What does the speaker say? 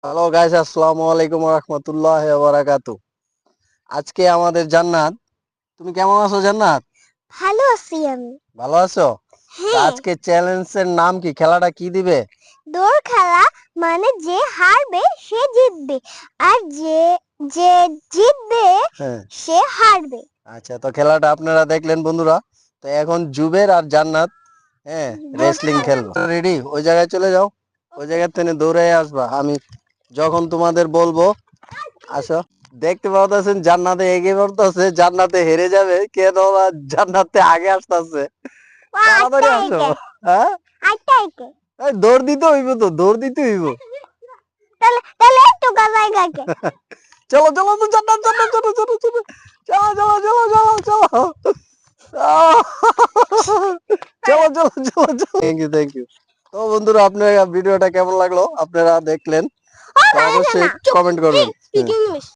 Hello guys, আসসালামু আলাইকুম ওয়া রাহমাতুল্লাহি ওয়া বারাকাতুহু। আজকে আমাদের জান্নাত, তুমি কেমন আছো জান্নাত? ভালো আছি আমি। ভালো আছো? তো হ্যাঁ, আজকে চ্যালেঞ্জের নাম কি? খেলাটা কি দিবে? দৌড় খেলা মানে যে হারবে সে জিতবে আর যে যে জিতবে হ্যাঁ, সে হারবে। আচ্ছা, তো খেলাটা আপনারা দেখলেন বন্ধুরা। তো এখন জুবের আর জান্নাত দৌড় রেসলিং খেলা। খেলবো। রেডি? ওই জায়গায় চলে যাও। ওই জায়গা থেকে দৌড়ে আসবা। আমি যখন তোমাদের বলবো আসো। দেখতে পাচ্ছেন জান্নাতে এগিয়ে পড়তেছে, জান্নাতে হেরে যাবে কেন বা জান্নাতে আগে আসতেছে। তাড়াতাড়ি আসো। হ্যাঁ, আইকে এই দৌড় দিতে হইব, তো দৌড় দিতে হইব। তাহলে তাহলে একটু গাজায় গাকে। চলো চলো তো জান্নাত, জান্নাত, চলো চলো চলো, চলো চলো চলো চলো চলো, আহ! চলো চলো চলো চলো। Thank you, thank you. তো বন্ধুরা, আপনার ভিডিওটা কেমন লাগলো আপনারা দেখলেন, তো অবশ্যই না কমেন্ট করবেন। Speak English.